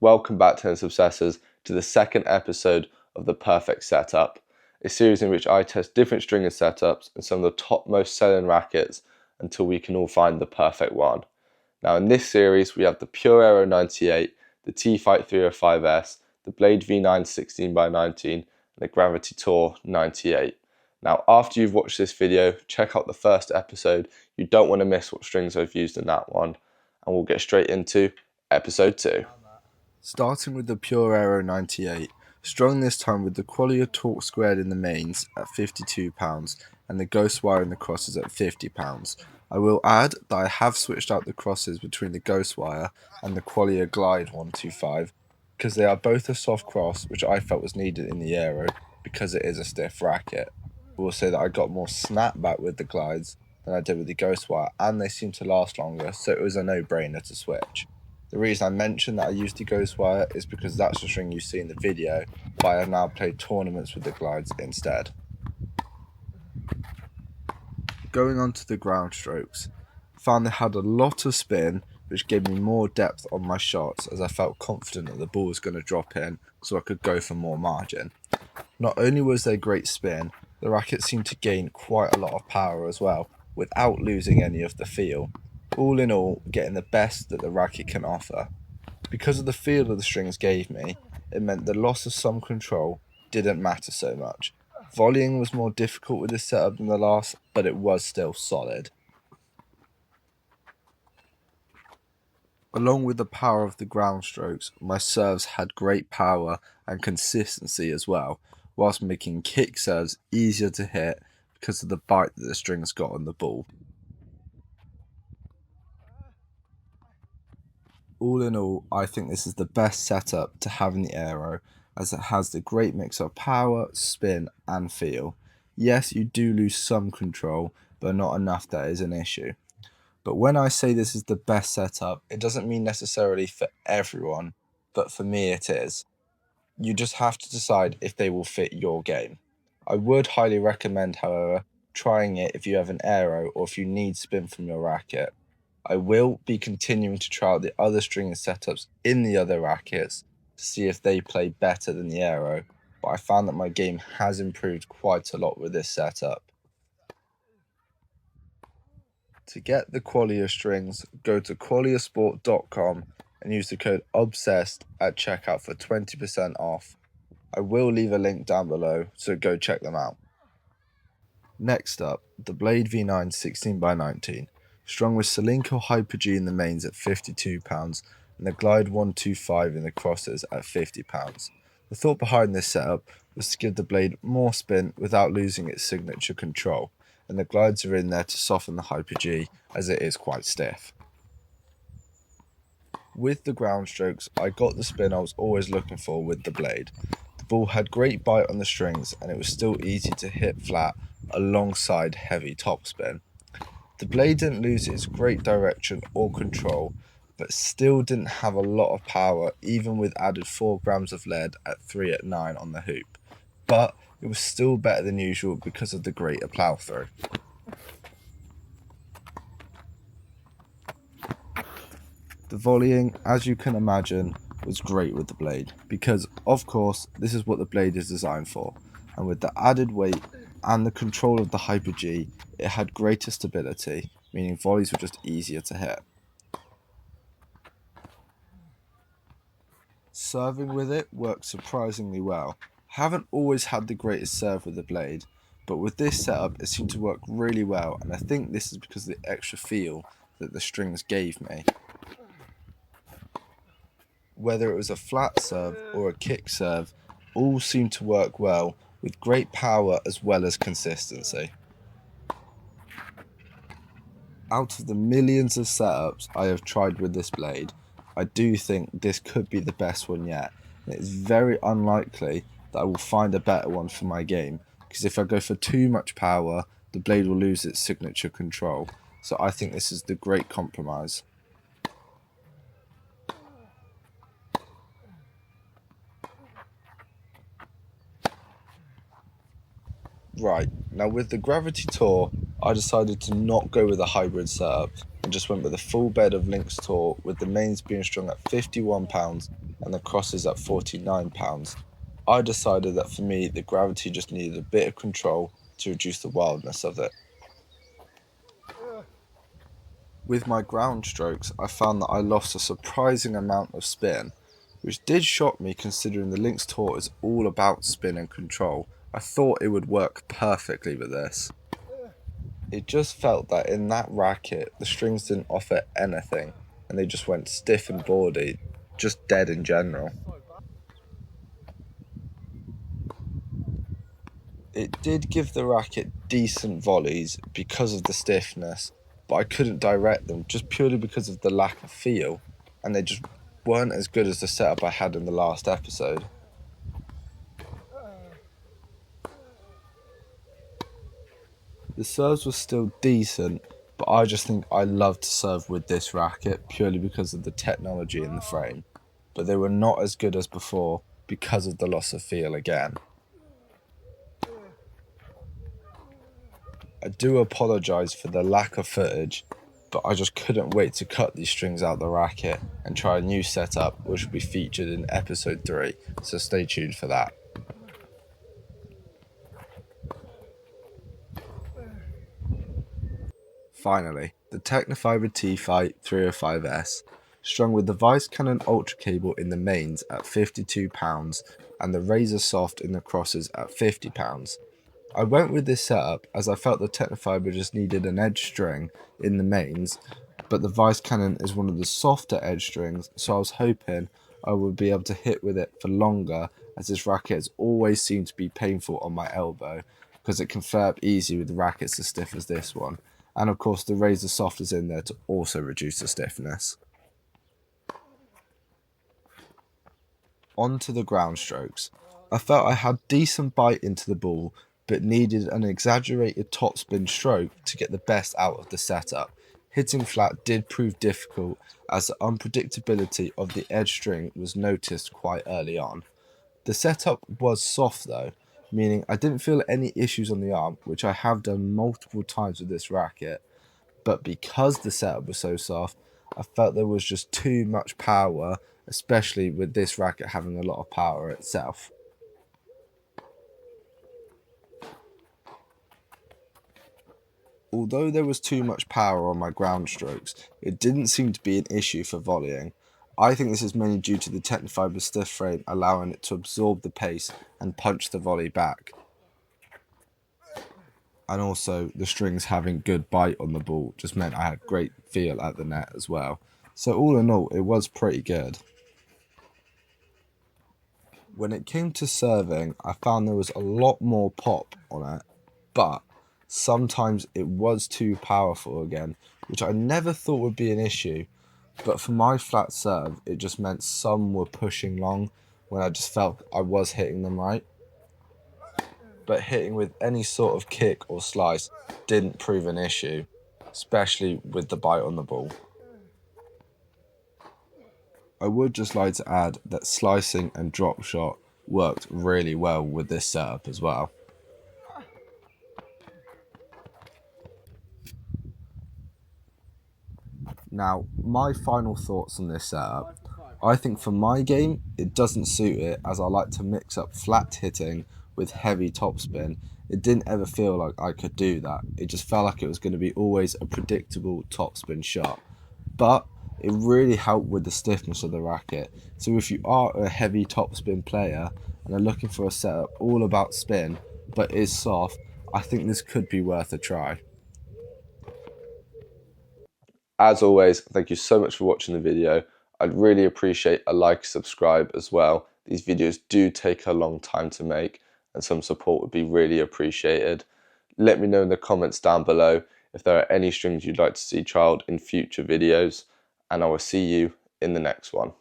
Welcome back, tennis obsessors, to the second episode of the Perfect Setup, a series in which I test different stringer setups and some of the top most selling rackets until we can all find the perfect one. Now in this series we have the Pure Aero 98, the Tfight 305s, the Blade V9 16x19 and the Gravity Tour 98. Now after you've watched this video, check out the first episode. You don't want to miss what strings I've used in that one, and we'll get straight into episode 2. Starting with the Pure Aero 98, strung this time with the Qualia torque squared in the mains at £52 and the ghost wire in the crosses at £50. I will add that I have switched out the crosses between the ghost wire and the Qualia Glide 125 because they are both a soft cross, which I felt was needed in the Aero because it is a stiff racket. I will say that I got more snapback with the glides than I did with the ghost wire, and they seem to last longer, so it was a no-brainer to switch. The reason I mentioned that I used the ghost wire is because that's the string you see in the video, but I have now played tournaments with the glides instead. Going on to the ground strokes, I found they had a lot of spin, which gave me more depth on my shots as I felt confident that the ball was going to drop in, so I could go for more margin. Not only was there great spin, the racket seemed to gain quite a lot of power as well, without losing any of the feel. All in all, getting the best that the racket can offer. Because of the feel that the strings gave me, it meant the loss of some control didn't matter so much. Volleying was more difficult with this setup than the last, but it was still solid. Along with the power of the ground strokes, my serves had great power and consistency as well, whilst making kick serves easier to hit because of the bite that the strings got on the ball. All in all, I think this is the best setup to have in the Aero, as it has the great mix of power, spin and feel. Yes, you do lose some control, but not enough that is an issue. But when I say this is the best setup, it doesn't mean necessarily for everyone, but for me it is. You just have to decide if they will fit your game. I would highly recommend, however, trying it if you have an Aero or if you need spin from your racket. I will be continuing to try out the other stringing setups in the other rackets to see if they play better than the Aero, but I found that my game has improved quite a lot with this setup. To get the Qualia strings, go to qualiasport.com and use the code OBSESSED at checkout for 20% off. I will leave a link down below, so go check them out. Next up, the Blade V9 16x19, strung with Solinco Hyper G in the mains at £52 and the Glide 125 in the crosses at £50. The thought behind this setup was to give the blade more spin without losing its signature control, and the glides are in there to soften the Hyper G as it is quite stiff. With the ground strokes, I got the spin I was always looking for with the blade. The ball had great bite on the strings and it was still easy to hit flat alongside heavy topspin. The blade didn't lose its great direction or control, but still didn't have a lot of power even with added 4 grams of lead at 3 at 9 on the hoop. But it was still better than usual because of the greater plough through. The volleying, as you can imagine, was great with the blade because, of course, this is what the blade is designed for, and with the added weight and the control of the Hyper G, it had greater stability, meaning volleys were just easier to hit. Serving with it worked surprisingly well. I haven't always had the greatest serve with the blade, but with this setup it seemed to work really well, and I think this is because of the extra feel that the strings gave me. Whether it was a flat serve or a kick serve, all seemed to work well with great power as well as consistency. Out of the millions of setups I have tried with this blade, I do think this could be the best one yet, and it is very unlikely that I will find a better one for my game, because if I go for too much power, the blade will lose its signature control, so I think this is the great compromise. Right, now with the Gravity Tour, I decided to not go with a hybrid setup and just went with a full bed of Lynx Tour with the mains being strung at £51 and the crosses at £49, I decided that for me the gravity just needed a bit of control to reduce the wildness of it. With my ground strokes, I found that I lost a surprising amount of spin, which did shock me considering the Lynx Tour is all about spin and control. I thought it would work perfectly with this. It just felt that in that racket, the strings didn't offer anything, and they just went stiff and boardy, just dead in general. It did give the racket decent volleys because of the stiffness, but I couldn't direct them just purely because of the lack of feel, and they just weren't as good as the setup I had in the last episode. The serves were still decent, but I just think I love to serve with this racket purely because of the technology in the frame, but they were not as good as before because of the loss of feel again. I do apologise for the lack of footage, but I just couldn't wait to cut these strings out the racket and try a new setup which will be featured in episode 3, so stay tuned for that. Finally, the Tecnifibre Tfight 305s, strung with the Vice Cannon Ultra cable in the mains at £52 and the Razor Soft in the crosses at £50. I went with this setup as I felt the Tecnifibre just needed an edge string in the mains, but the Vice Cannon is one of the softer edge strings, so I was hoping I would be able to hit with it for longer, as this racket has always seemed to be painful on my elbow because it can flare up easy with rackets as stiff as this one. And of course the Razor Soft is in there to also reduce the stiffness. On to the ground strokes. I felt I had decent bite into the ball, but needed an exaggerated topspin stroke to get the best out of the setup. Hitting flat did prove difficult as the unpredictability of the edge string was noticed quite early on. The setup was soft though, meaning I didn't feel any issues on the arm, which I have done multiple times with this racket, but because the setup was so soft, I felt there was just too much power, especially with this racket having a lot of power itself. Although there was too much power on my ground strokes, it didn't seem to be an issue for volleying. I think this is mainly due to the Tecnifibre stiff frame allowing it to absorb the pace and punch the volley back. And also the strings having good bite on the ball just meant I had great feel at the net as well. So all in all, it was pretty good. When it came to serving, I found there was a lot more pop on it, but sometimes it was too powerful again, which I never thought would be an issue. But for my flat serve, it just meant some were pushing long when I just felt I was hitting them right. But hitting with any sort of kick or slice didn't prove an issue, especially with the bite on the ball. I would just like to add that slicing and drop shot worked really well with this setup as well. Now, my final thoughts on this setup. I think for my game, it doesn't suit it as I like to mix up flat hitting with heavy topspin. It didn't ever feel like I could do that. It just felt like it was going to be always a predictable topspin shot. But it really helped with the stiffness of the racket. So if you are a heavy topspin player and are looking for a setup all about spin but is soft, I think this could be worth a try. As always, thank you so much for watching the video. I'd really appreciate a like, subscribe as well. These videos do take a long time to make and some support would be really appreciated. Let me know in the comments down below if there are any strings you'd like to see trialed in future videos, and I will see you in the next one.